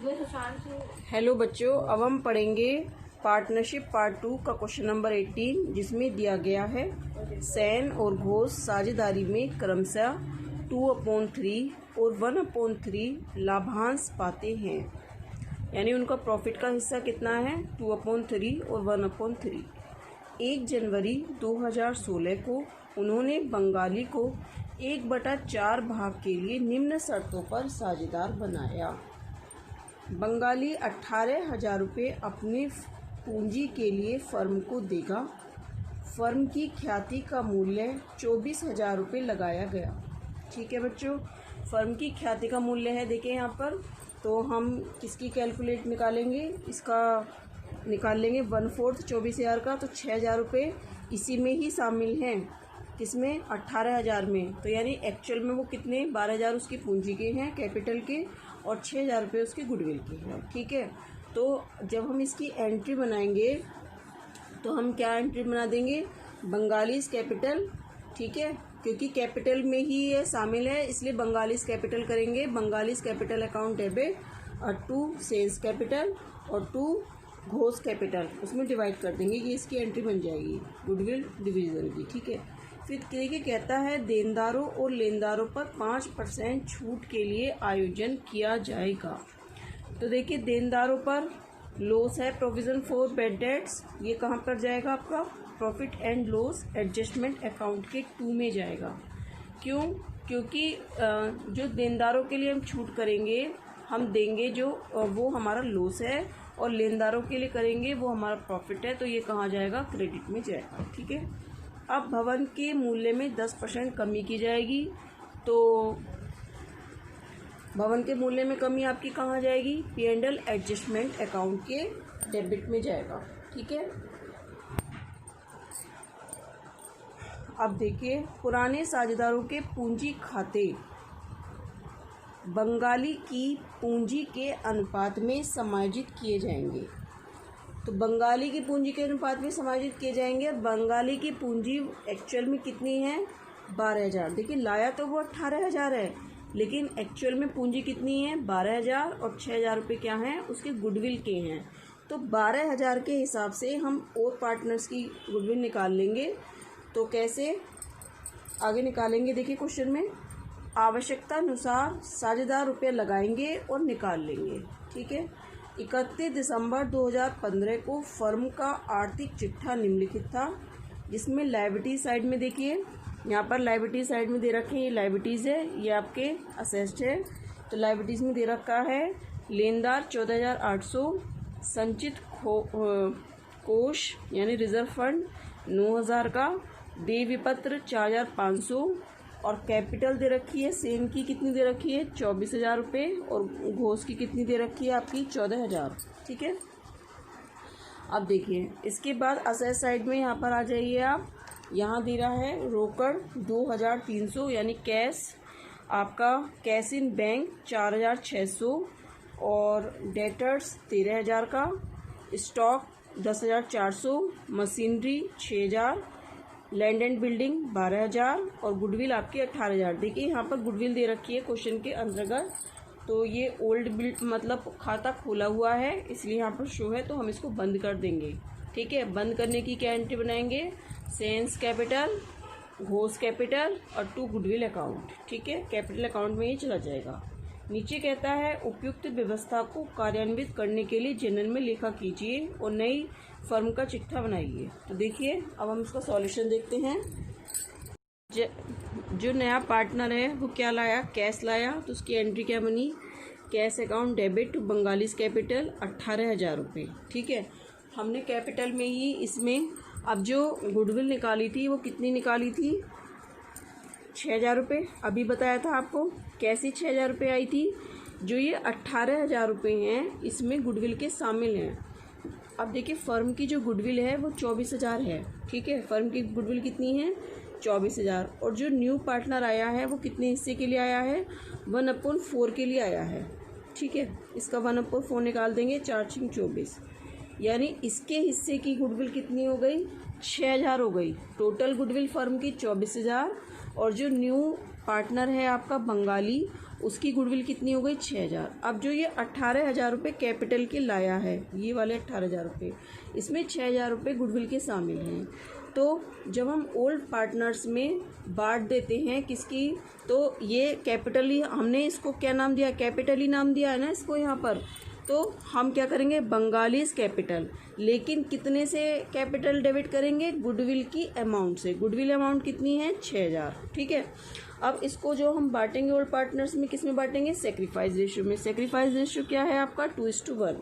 Hello बच्चों, अब हम पढ़ेंगे पार्टनरशिप पार्ट 2 का क्वेश्चन नंबर 18, जिसमें दिया गया है सैन और घोष साझेदारी में क्रमशः 2/3 और 1/3 लाभांश पाते हैं। यानी उनका प्रॉफिट का हिस्सा कितना है, 2/3 और 1/3। 1 जनवरी 2016 को उन्होंने बंगाली को 1/4 भाग के लिए निम्न शर्तों पर साझेदार बनाया। बंगाली 18,000 रुपये अपने पूंजी के लिए फर्म को देगा। फर्म की ख्याति का मूल्य 24,000 रुपये लगाया गया। ठीक है बच्चों, फर्म की ख्याति का मूल्य है, देखिए यहाँ पर। तो हम किसकी कैलकुलेट निकालेंगे, इसका निकाल लेंगे 1/4 24,000 का, तो 6,000 रुपये इसी में ही शामिल हैं। किसमें, 18,000 में। तो यानी एक्चुअल में वो कितने, 12,000 उसकी पूंजी के हैं, कैपिटल के, और 6,000 रुपये उसके गुडविल के हैं। ठीक है, तो जब हम इसकी एंट्री बनाएंगे तो हम क्या एंट्री बना देंगे, बंगालीज कैपिटल। ठीक है, क्योंकि कैपिटल में ही ये शामिल है, इसलिए बंगालीज कैपिटल करेंगे। बंगालीज कैपिटल अकाउंट डेबिट और 2 सेल्स कैपिटल और 2 घोष कैपिटल, उसमें डिवाइड कर देंगे, ये इसकी एंट्री बन जाएगी गुडविल डिवीजन की। ठीक है, फिर देखिए कहता है देनदारों और लेनदारों पर 5% छूट के लिए आयोजन किया जाएगा। तो देखिए देनदारों पर लॉस है, प्रोविजन फॉर बैड डेट्स, ये कहाँ पर जाएगा, आपका profit and loss adjustment account के 2 में जाएगा। क्यों, क्योंकि जो देनदारों के लिए हम छूट करेंगे, हम देंगे जो वो हमारा लॉस है, और लेनदारों के लिए करेंगे वो हमारा प्रॉफिट है, तो ये कहाँ जाएगा, क्रेडिट में जाएगा। ठीक है, अब भवन के मूल्य में 10% कमी की जाएगी। तो भवन के मूल्य में कमी आपकी कहाँ जाएगी, P&L एडजस्टमेंट अकाउंट के डेबिट में जाएगा। ठीक है, अब देखिए पुराने साझेदारों के पूंजी खाते बंगाली की पूंजी के अनुपात में समायोजित किए जाएंगे। तो बंगाली की पूंजी के अनुपात में समायोजित किए जाएंगे। बंगाली की पूंजी एक्चुअल में कितनी है, 12,000। देखिए लाया तो वो 18,000 है, लेकिन एक्चुअल में पूंजी कितनी है, 12,000, और 6,000 रुपये क्या हैं, उसके गुडविल के हैं। तो 12,000 के हिसाब से हम और पार्टनर्स की गुडविल निकाल लेंगे। तो कैसे आगे निकालेंगे, देखिए क्वेश्चन में आवश्यकता अनुसार साझेदार रुपये लगाएंगे और निकाल लेंगे। ठीक है, 31 दिसंबर 2015 को फर्म का आर्थिक चिट्ठा निम्नलिखित था, जिसमें लायबिलिटी साइड में देखिए यहाँ पर लायबिलिटी साइड में दे रखे हैं, ये लायबिलिटीज़ है, ये आपके असेस्ट है। तो लायबिलिटीज़ में दे रखा है लेनदार 14,800, संचित कोष यानी रिजर्व फंड 9,000 का, देय विपत्र 4,500, और कैपिटल दे रखी है सेन की कितनी दे रखी है, 24,000 रुपये, और घोष की कितनी दे रखी है आपकी, 14,000। ठीक है, अब देखिए इसके बाद असेट साइड में यहाँ पर आ जाइए आप, यहाँ दे रहा है रोकड़ 2,300 यानी कैश, आपका कैश इन बैंक 4,600, और डेटर्स 13,000 का, stock 10,400, machinery 6,000, land and building 12,000, और गुडविल आपकी 18,000। देखिए यहाँ पर गुडविल दे रखी है क्वेश्चन के अंतर्गत। तो ये ओल्ड बिल मतलब खाता खोला हुआ है, इसलिए यहाँ पर शो है, तो हम इसको बंद कर देंगे। ठीक है, बंद करने की क्या एंट्री बनाएंगे, सेल्स कैपिटल, घोष कैपिटल और 2 गुडविल अकाउंट। ठीक है, कैपिटल अकाउंट में ही चला जाएगा। नीचे कहता है उपयुक्त व्यवस्था को कार्यान्वित करने के लिए जनरल में लेखा कीजिए और नई फर्म का चिट्ठा बनाइए। तो देखिए अब हम इसका सॉल्यूशन देखते हैं। जो नया पार्टनर है वो क्या लाया, कैश लाया, तो उसकी एंट्री क्या बनी, cash account debit to Bengali's capital 18,000 रुपये। ठीक है, हमने कैपिटल में ही इसमें अब जो गुडविल निकाली थी वो कितनी निकाली थी, 6,000 रुपये। अभी बताया था आपको कैसी 6,000 रुपये आई थी, जो ये 18,000 रुपये हैं इसमें गुडविल के शामिल हैं। अब देखिए फर्म की जो गुडविल है वो 24,000 है। ठीक है, फर्म की गुडविल कितनी है, 24,000, और जो न्यू पार्टनर आया है वो कितने हिस्से के लिए आया है, 1/4 के लिए आया है। ठीक है, इसका 1/4 निकाल देंगे, 4 × 24, यानी इसके हिस्से की गुडविल कितनी हो गई, 6,000 हो गई। टोटल गुडविल फर्म की 24,000, और जो न्यू पार्टनर है आपका बंगाली, उसकी गुडविल कितनी हो गई, 6,000। अब जो ये 18,000 रुपये कैपिटल के लाया है, ये वाले 18,000 रुपये, इसमें 6,000 रुपये गुडविल के शामिल हैं। तो जब हम ओल्ड पार्टनर्स में बांट देते हैं किसकी, तो ये कैपिटली, हमने इसको क्या नाम दिया, कैपिटली नाम दिया है ना इसको यहाँ पर। तो हम क्या करेंगे, बंगालीज कैपिटल, लेकिन कितने से कैपिटल डेबिट करेंगे, गुडविल की अमाउंट से। गुडविल अमाउंट कितनी है, 6,000। ठीक है। अब इसको जो हम बांटेंगे ओल्ड पार्टनर्स में, किस में बांटेंगे, सेक्रीफाइस रेशियो में। सेक्रीफाइस रेशियो क्या है आपका, 2:1,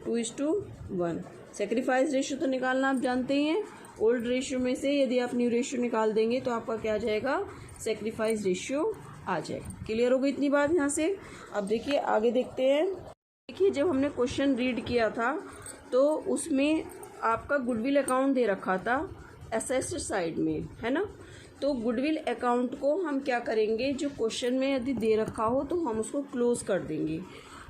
2:1। सेक्रीफाइस रेशियो तो निकालना आप जानते ही हैं। ओल्ड रेशियो में से यदि आप न्यू रेशियो निकाल देंगे तो आपका क्या आ जाएगा, सेक्रीफाइस रेशियो आ जाएगा। क्लियर हो गई इतनी बात यहाँ से। अब देखिए आगे देखते हैं। देखिए जब हमने क्वेश्चन रीड किया था तो उसमें आपका गुडविल अकाउंट दे रखा था एसेट साइड में, है ना। तो गुडविल अकाउंट को हम क्या करेंगे, जो क्वेश्चन में यदि दे रखा हो तो हम उसको क्लोज कर देंगे।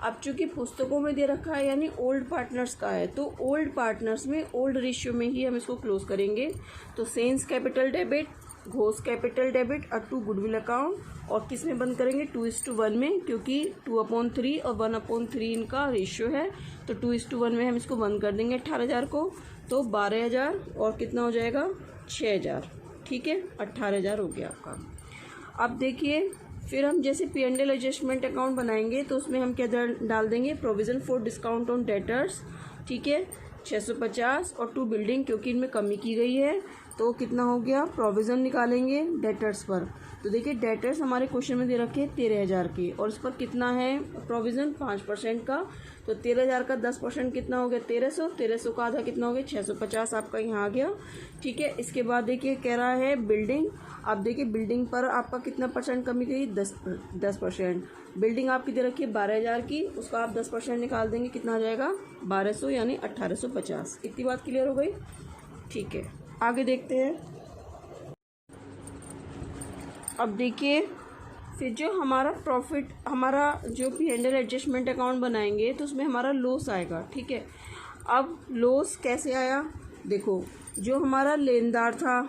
अब चूंकि पुस्तकों में दे रखा है यानी ओल्ड पार्टनर्स का है, तो ओल्ड पार्टनर्स में ओल्ड रेशियो में ही हम इसको क्लोज करेंगे। तो sense capital debit, Ghosh capital debit और टू गुडविल अकाउंट, और किस में बंद करेंगे, 2:1 में, क्योंकि 2/3 और 1/3 इनका रेशियो है। तो 2:1 में हम इसको बंद कर देंगे 18,000 को। तो 12,000 और कितना हो जाएगा, 6,000। ठीक है, 18,000 हो गया आपका। अब देखिए फिर हम जैसे P&L एडजस्टमेंट अकाउंट बनाएंगे तो उसमें हम क्या डाल देंगे, provision for discount on debtors. ठीक है, 650 और टू बिल्डिंग, क्योंकि इनमें कमी की गई है तो कितना हो गया, प्रोविज़न निकालेंगे डेटर्स पर। तो देखिए डेटर्स हमारे क्वेश्चन में दे रखे हैं 13,000 के, और इस पर कितना है प्रोविज़न, 5% का। तो 13,000 का 10% कितना हो गया, 1300। 1300 का आधा कितना हो गया, 650 आपका यहाँ आ गया। ठीक है। इसके बाद देखिए कह रहा है बिल्डिंग। अब देखिए बिल्डिंग पर आपका कितना परसेंट कमी गई, 10%। बिल्डिंग आपकी दे रखी है 12,000 की, उसका आप 10% निकाल देंगे, कितना आ जाएगा, 1200 यानी 1850। इतनी बात क्लियर हो गई। ठीक है, आगे देखते हैं। अब देखिए फिर जो हमारा प्रॉफिट, हमारा जो P&L एडजस्टमेंट अकाउंट बनाएंगे तो उसमें हमारा लॉस आएगा। ठीक है। अब लॉस कैसे आया, देखो जो हमारा लेनदार था,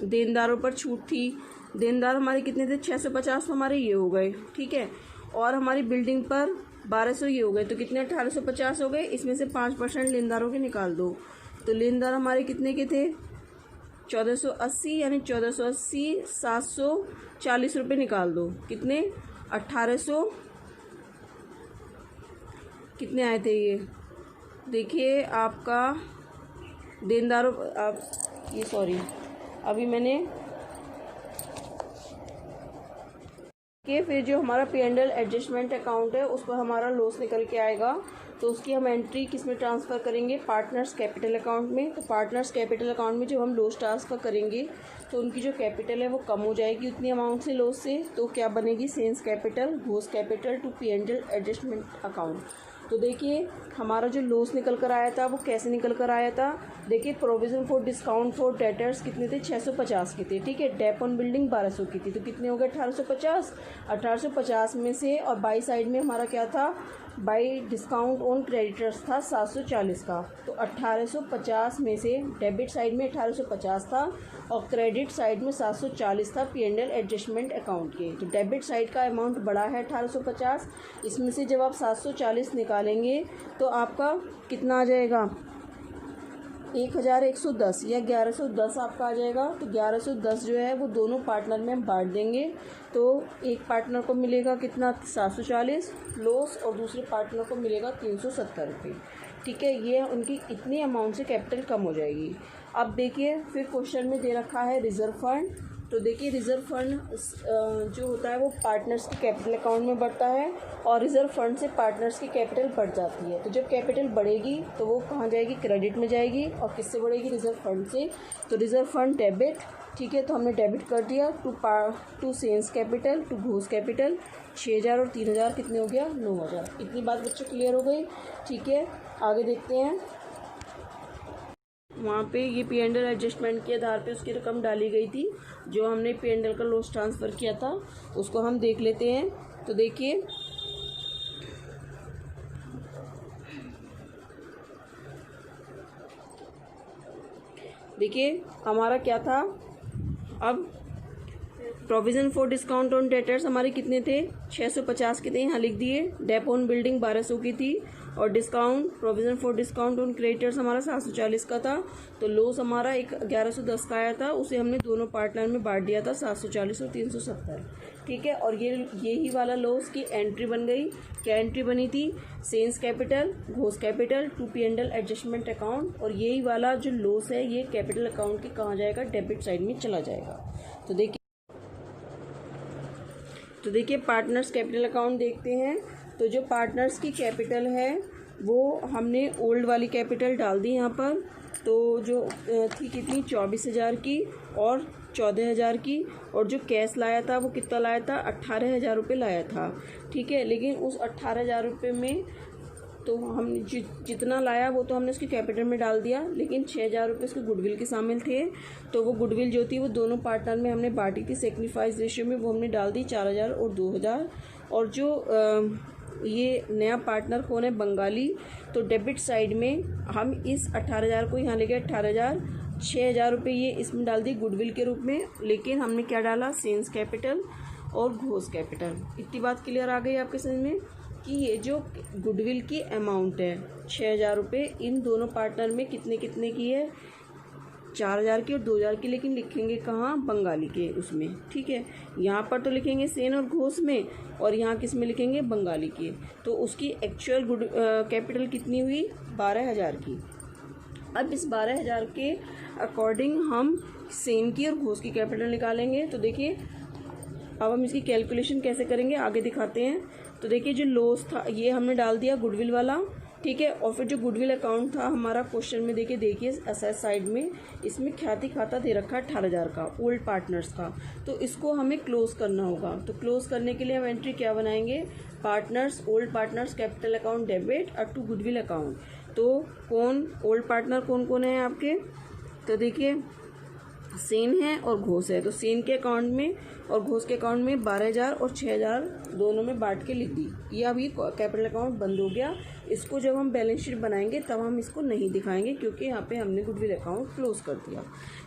देनदारों पर छूट थी, देनदार हमारे कितने थे, 650 हमारे ये हो गए। ठीक है। और हमारी बिल्डिंग पर 1200 ये हो गए, तो कितने, 1850 हो गए। इसमें से 5% लेनदारों के निकाल दो, तो लेनदार हमारे कितने के थे, 1480, यानी 1480 740 रुपये निकाल दो, कितने, 1800 कितने आए थे ये, देखिए आपका देनदारों, आप ये सॉरी अभी मैंने कि फिर जो हमारा P&L एडजस्टमेंट अकाउंट है उस पर हमारा लॉस निकल के आएगा। तो उसकी हम एंट्री किस में ट्रांसफ़र करेंगे, पार्टनर्स कैपिटल अकाउंट में। तो पार्टनर्स कैपिटल अकाउंट में जब हम लॉस ट्रांसफ़र करेंगे तो उनकी जो कैपिटल है वो कम हो जाएगी उतनी अमाउंट से लॉस से। तो क्या बनेगी, Sen's capital, Ghosh capital to P&L adjustment account. तो देखिए हमारा जो लॉस निकल कर आया था वो कैसे निकल कर आया था, देखिए provision for discount for debtors कितने थे, 650 के थे। ठीक है। डेप ऑन बिल्डिंग 1200 की थी, तो कितने हो गए, 1850। 1850 में से, और बाई साइड में हमारा क्या था, बाई डिस्काउंट ऑन क्रेडिटर्स था 740 का। तो 1850 में से डेबिट साइड में 1850 था और क्रेडिट साइड में 740 था P&L एडजस्टमेंट अकाउंट के। तो डेबिट साइड का अमाउंट बड़ा है 1850, इसमें से जब आप 740 निकालेंगे तो आपका कितना आ जाएगा, 1110 या 1110 आपका आ जाएगा। तो 1110 जो है वो दोनों पार्टनर में हम बांट देंगे। तो एक पार्टनर को मिलेगा कितना, 740 लॉस, और दूसरे पार्टनर को मिलेगा 370 रुपये। ठीक है। ये उनकी इतनी अमाउंट से कैपिटल कम हो जाएगी। अब देखिए फिर क्वेश्चन में दे रखा है रिजर्व फंड। तो देखिए रिज़र्व फंड जो होता है वो पार्टनर्स की कैपिटल अकाउंट में बढ़ता है, और रिज़र्व फंड से पार्टनर्स की कैपिटल बढ़ जाती है। तो जब कैपिटल बढ़ेगी तो वो कहाँ जाएगी, क्रेडिट में जाएगी। और किससे बढ़ेगी, रिज़र्व फंड से। तो रिज़र्व फंड डेबिट। ठीक है। तो हमने डेबिट कर दिया to Sen's capital, to Ghosh capital. 6,000 और 3,000 कितने हो गया, 9,000। इतनी बात बच्चों क्लियर हो गई। ठीक है, आगे देखते हैं। वहाँ पे ये P&L एडजस्टमेंट के आधार पे उसकी रकम डाली गई थी, जो हमने P&L का लॉस ट्रांसफ़र किया था उसको हम देख लेते हैं। तो देखिए देखिए हमारा क्या था, अब provision for discount on debtors हमारे कितने थे, 650 के थे, यहाँ लिख दिए। डेप ऑन बिल्डिंग 1200 की थी, और discount provision for discount on creditors हमारा 740 का था। तो लॉस हमारा 1110 का आया था, उसे हमने दोनों पार्टनर में बांट दिया था, 740 और 370। ठीक है, और यही वाला लॉस की एंट्री बन गई। क्या एंट्री बनी थी, Sen's capital, Ghosh capital, to P&L adjustment account, और यही वाला जो लॉस है ये कैपिटल अकाउंट के कहाँ जाएगा, डेबिट साइड में चला जाएगा। तो देखिए पार्टनर्स कैपिटल अकाउंट देखते हैं। तो जो पार्टनर्स की कैपिटल है वो हमने ओल्ड वाली कैपिटल डाल दी यहाँ पर। तो जो थी कितनी, 24,000 की और 14,000 की, और जो कैश लाया था वो कितना लाया था, 18,000 रुपये लाया था। ठीक है, लेकिन उस 18,000 रुपये में तो हम जितना लाया वो तो हमने उसकी कैपिटल में डाल दिया, लेकिन 6,000 रुपये उसके गुडविल के शामिल थे। तो वो गुडविल जो थी वो दोनों पार्टनर में हमने बांटी थी सेक्रीफाइस रेशियो में, वो हमने डाल दी 4,000 और 2,000। और जो ये नया पार्टनर कौन है, बंगाली। तो डेबिट साइड में हम इस 18,000 को यहाँ ले गए 18,000, 6,000 रुपये ये इसमें डाल दी गुडविल के रूप में, लेकिन हमने क्या डाला, सेल्स कैपिटल और घोष कैपिटल। इतनी बात क्लियर आ गई आपके समझ में कि ये जो गुडविल की अमाउंट है 6,000 रुपये, इन दोनों पार्टनर में कितने कितने की है, 4,000 की और 2,000 की, लेकिन लिखेंगे कहाँ, बंगाली के उसमें। ठीक है, यहाँ पर तो लिखेंगे सेन और घोष में, और यहाँ किस में लिखेंगे, बंगाली के। तो उसकी एक्चुअल कैपिटल कितनी हुई, 12,000 की। अब इस 12,000 के अकॉर्डिंग हम सेन की और घोष की कैपिटल निकालेंगे। तो देखिए अब हम इसकी कैलकुलेशन कैसे करेंगे आगे दिखाते हैं। तो देखिए जो लॉस था ये हमने डाल दिया गुडविल वाला। ठीक है, और फिर जो गुडविल अकाउंट था हमारा क्वेश्चन में देखिए एसेट साइड में इसमें ख्याति खाता दे रखा है 18,000 का, ओल्ड पार्टनर्स का। तो इसको हमें क्लोज करना होगा। तो क्लोज करने के लिए हम एंट्री क्या बनाएंगे, partners, old partners capital account debit और टू गुडविल अकाउंट। तो कौन ओल्ड पार्टनर कौन कौन है आपके, तो देखिए सेन है और घोष है। तो सेन के अकाउंट में और घोष के अकाउंट में 12,000 और 6,000 दोनों में बांट के लिख दी। ये अभी कैपिटल अकाउंट बंद हो गया। इसको जब हम बैलेंस शीट बनाएंगे तब हम इसको नहीं दिखाएंगे, क्योंकि यहाँ पे हमने गुडविल अकाउंट क्लोज कर दिया।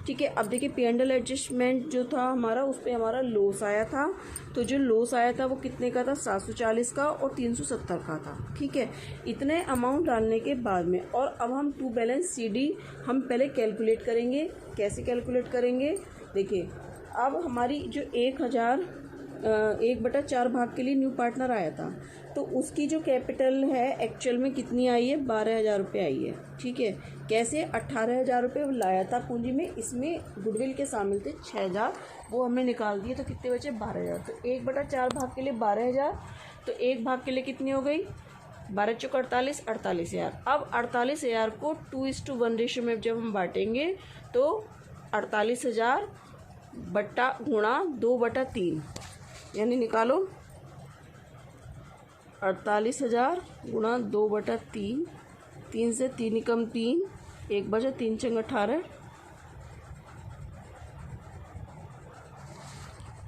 ठीक है, अब देखिए P&L एडजस्टमेंट जो था हमारा, उस पर हमारा लॉस आया था। तो जो लॉस आया था वो कितने का था, 740 का और 370 का था। ठीक है, इतने अमाउंट डालने के बाद में, और अब हम टू बैलेंस CD हम पहले कैलकुलेट करेंगे। कैसे कैलकुलेट करेंगे, देखिए अब हमारी जो 1/4 भाग के लिए न्यू पार्टनर आया था, तो उसकी जो कैपिटल है एक्चुअल में कितनी आई है, 12,000 रुपये आई है। ठीक है, कैसे, 18,000 रुपये लाया था पूंजी में, इसमें गुडविल के शामिल थे 6,000, वो हमने निकाल दिए। तो कितने बचे, 12,000। तो 1/4 भाग के लिए 12,000, तो एक भाग के लिए कितनी हो गई, 12 चौक 48, 48,000। अब 48,000 को 2:1 रेशियो में जब हम बांटेंगे तो 48,000 बट्टा गुणा 2/3, यानी निकालो 48,000 गुणा 2/3, 3 से 3 कम 3, 1 बचा, 3 चंग 18।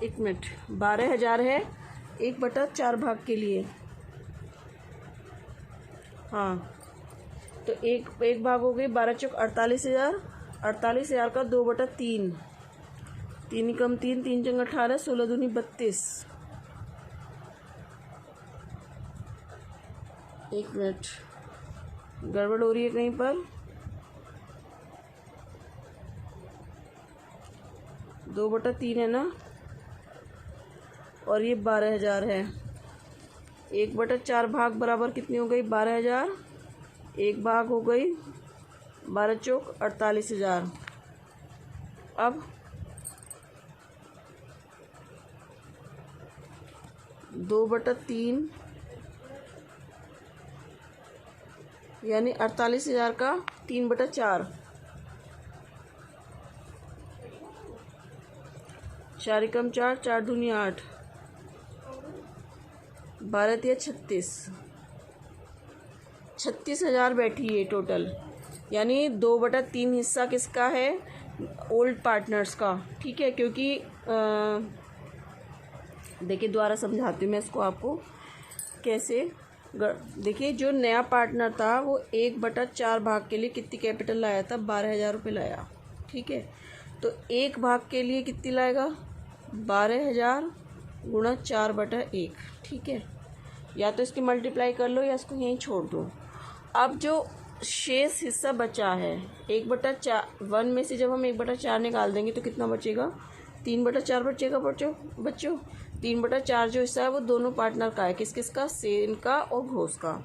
1 मिनट, 12,000 है 1/4 भाग के लिए। हाँ, तो एक भाग हो गई, 12 चौक 48,000, 48,000 का 2/3, 3 कम 3, 3 चंग 18, 16 दूनी 32। 1 मिनट, गड़बड़ हो रही है कहीं पर। 2/3 है ना, और ये 12,000 है। 1/4 भाग बराबर कितनी हो गई, 12,000। एक भाग हो गई 12 चौक 48,000। अब 2/3 यानी 48,000 का 3/4, 4 कम 4, 4 दूनी 8, 12 या 36,000 बैठी है टोटल। यानी 2/3 हिस्सा किसका है, ओल्ड पार्टनर्स का। ठीक है, क्योंकि देखिए दोबारा समझाती हूँ मैं इसको आपको कैसे। देखिए जो नया पार्टनर था वो 1/4 भाग के लिए कितनी कैपिटल लाया था, 12,000 रुपये लाया। ठीक है। तो 1 भाग के लिए कितनी लाएगा, 12,000 गुणा 4/1, ठीक है। या तो इसकी मल्टीप्लाई कर लो या इसको यहीं छोड़ दो। अब जो शेष हिस्सा बचा है 1/4 में से जब हम 1/4 निकाल देंगे तो कितना बचेगा, 3/4 बचेगा बच्चों। 3/4 जो हिस्सा है वो दोनों पार्टनर का है, किस किस का, सेन का और घोष का।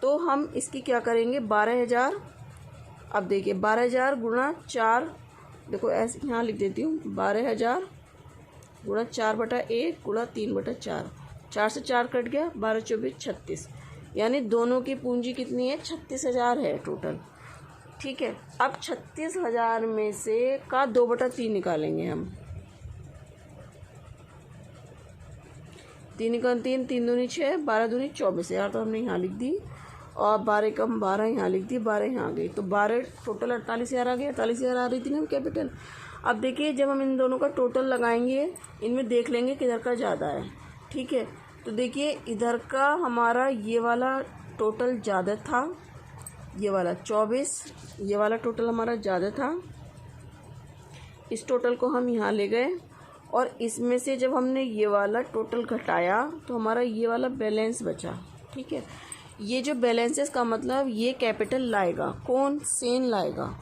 तो हम इसकी क्या करेंगे, 12,000, अब देखिए 12,000 गुणा 4, देखो ऐसे यहाँ लिख देती हूँ, 12,000 गुणा 4/1 गुणा 3/4, 4 से 4 कट गया, 12 24 36, यानी दोनों की पूंजी कितनी है, 36,000 है टोटल, ठीक है। अब 36,000 में से का 2/3 निकालेंगे हम। 3 × 3 3 दूनी 6, 12 दूनी 24,000 तो हमने यहाँ लिख दी, और 12 कम 12 यहाँ लिख दी, 12 यहाँ आ गई, तो 12 टोटल 48,000 आ गया। 48,000 आ रही थी ना कैपिटल। अब देखिए जब हम इन दोनों का टोटल लगाएंगे, इनमें देख लेंगे किधर का ज़्यादा है, ठीक है। तो देखिए इधर का हमारा ये वाला टोटल ज़्यादा था, ये वाला 24, ये वाला टोटल हमारा ज़्यादा था। इस टोटल को हम यहाँ ले गए, और इसमें से जब हमने ये वाला टोटल घटाया तो हमारा ये वाला बैलेंस बचा, ठीक है। ये जो बैलेंस है इसका मतलब ये कैपिटल लाएगा कौन, सेन लाएगा।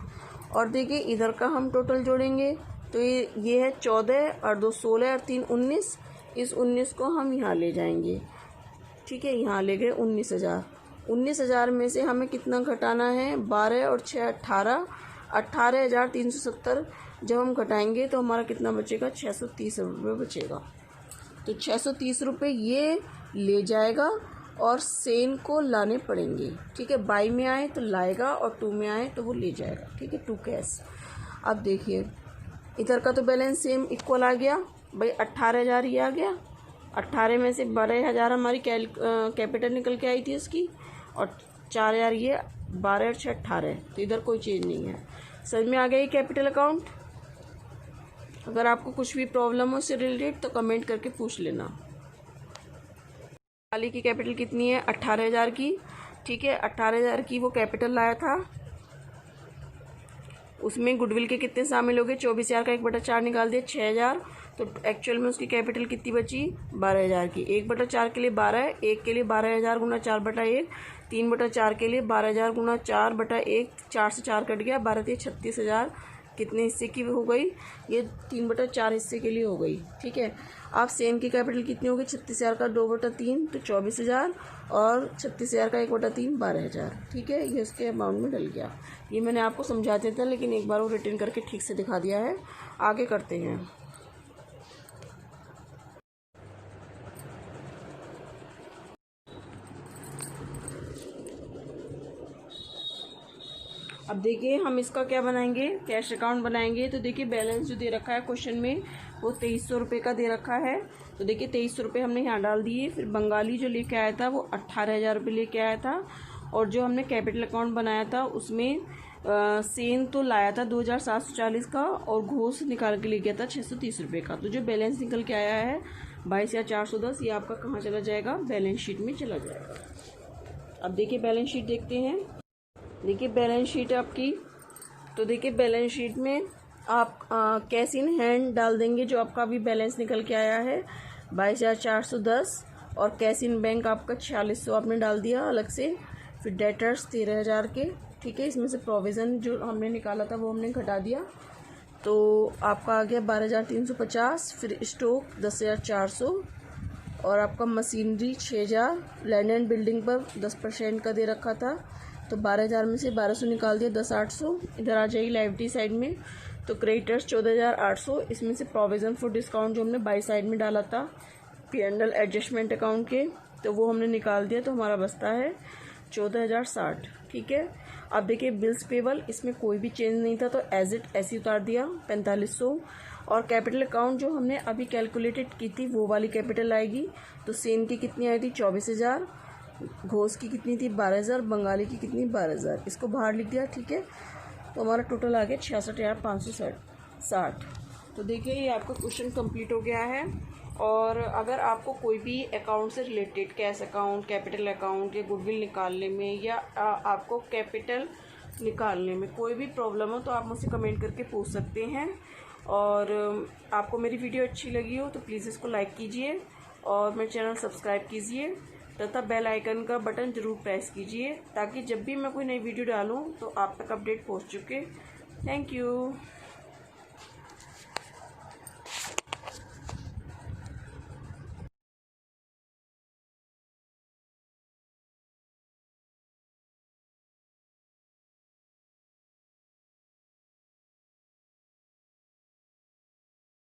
और देखिए इधर का हम टोटल जोड़ेंगे तो ये है 14 और 2 16 और 3 19, इस 19 को हम यहाँ ले जाएंगे, ठीक है। यहाँ ले गए 19,000। 19,000 में से हमें कितना घटाना है, 12 और 6 18, 18,370 जब हम घटाएंगे तो हमारा कितना बचेगा, 630 रुपये बचेगा। तो 630 रुपये ये ले जाएगा और सेन को लाने पड़ेंगे, ठीक है। बाई में आए तो लाएगा और 2 में आए तो वो ले जाएगा, ठीक है, 2 कैश। अब देखिए इधर का तो बैलेंस सेम इक्वल आ गया भाई, 18,000 ये आ गया, 18 में से 12,000 हमारी कैपिटल निकल के आई थी उसकी, और 4,000 ये, 12 और 6 18, तो इधर कोई चेंज नहीं है। समझ में आ गया ये कैपिटल अकाउंट। अगर आपको कुछ भी प्रॉब्लम हो इससे रिलेटेड तो कमेंट करके पूछ लेना। वाली की कैपिटल कितनी है, 18,000 की, ठीक है। 18,000 की वो कैपिटल लाया था, उसमें गुडविल के कितने शामिल हो गए, 24,000 का 1/4 निकाल दिया, 6,000। तो एक्चुअल में उसकी कैपिटल कितनी बची, 12,000 की। 1/4 के लिए 12 है, 1 के लिए 12,000 गुना 4/1, 3/4 के लिए 12,000 गुना 4/1, 4 से 4 कट गया, 12 × 36,000 कितने हिस्से की हो गई, ये 3/4 हिस्से के लिए हो गई, ठीक है। अब सेन की कैपिटल कितनी होगी, 36,000 का 2/3 तो 24,000, और 36,000 का 1/3 12,000, ठीक है। ये उसके अमाउंट में डल गया। ये मैंने आपको समझा दिया था, लेकिन एक बार वो रिटर्न करके ठीक से दिखा दिया है। आगे करते हैं। अब देखिए हम इसका क्या बनाएंगे, कैश अकाउंट बनाएंगे। तो देखिए बैलेंस जो दे रखा है क्वेश्चन में वो 2300 रुपये का दे रखा है। तो देखिए 2300 रुपये हमने यहाँ डाल दिए। फिर बंगाली जो लेके आया था वो 18,000 रुपये लेके आया था, और जो हमने कैपिटल अकाउंट बनाया था उसमें सेन तो लाया था 2,740 का, और घोष निकाल के ले गया था 630 रुपये का। तो जो बैलेंस निकल के आया है 22,410, ये आपका कहाँ चला जाएगा, बैलेंस शीट में चला जाएगा। अब देखिए बैलेंस शीट देखते हैं। देखिए बैलेंस शीट आपकी, तो देखिए बैलेंस शीट में आप कैश इन हैंड डाल देंगे जो आपका अभी बैलेंस निकल के आया है 22,410, और कैश इन बैंक आपका 4600 आपने डाल दिया अलग से। फिर डेटर्स 13,000 के, ठीक है। इसमें से प्रोविज़न जो हमने निकाला था वो हमने घटा दिया, तो आपका आ गया 12,350। फिर स्टॉक 10,400, और आपका मशीनरी 6,000। लैंड एंड बिल्डिंग पर 10% का दे रखा था, तो 12,000 में से 1,200 निकाल दिया, 10,800 इधर आ जाएगी लाइबिलिटी साइड में। तो क्रेडिटर्स 14,800, इसमें से प्रोविज़न फॉर डिस्काउंट जो हमने बाई साइड में डाला था P&L एडजस्टमेंट अकाउंट के, तो वो हमने निकाल दिया, तो हमारा बचता है 14,060, ठीक है। अब देखिए बिल्स पेबल, इसमें कोई भी चेंज नहीं था, तो एज इट ऐसे उतार दिया 4500। और कैपिटल अकाउंट जो हमने अभी कैलकुलेटेड की थी वो वाली कैपिटल आएगी। तो सेन की कितनी आई थी 24,000, घोष की कितनी थी 12,000, बंगाली की कितनी 12,000, इसको बाहर लिख दिया, ठीक है। तो हमारा टोटल आ गया 66,560। तो देखिए ये आपका क्वेश्चन कंप्लीट हो गया है। और अगर आपको कोई भी अकाउंट से related, cash account, capital account या गुडविल निकालने में, या आपको कैपिटल निकालने में। कोई भी प्रॉब्लम हो तो आप मुझसे कमेंट करके पूछ सकते हैं। और आपको मेरी वीडियो अच्छी लगी हो तो प्लीज़ इसको लाइक कीजिए और मेरे चैनल सब्सक्राइब कीजिए तथा बेल आइकन का बटन ज़रूर प्रेस कीजिए ताकि जब भी मैं कोई नई वीडियो डालूँ तो आप तक अपडेट पहुँच चुके। Thank you.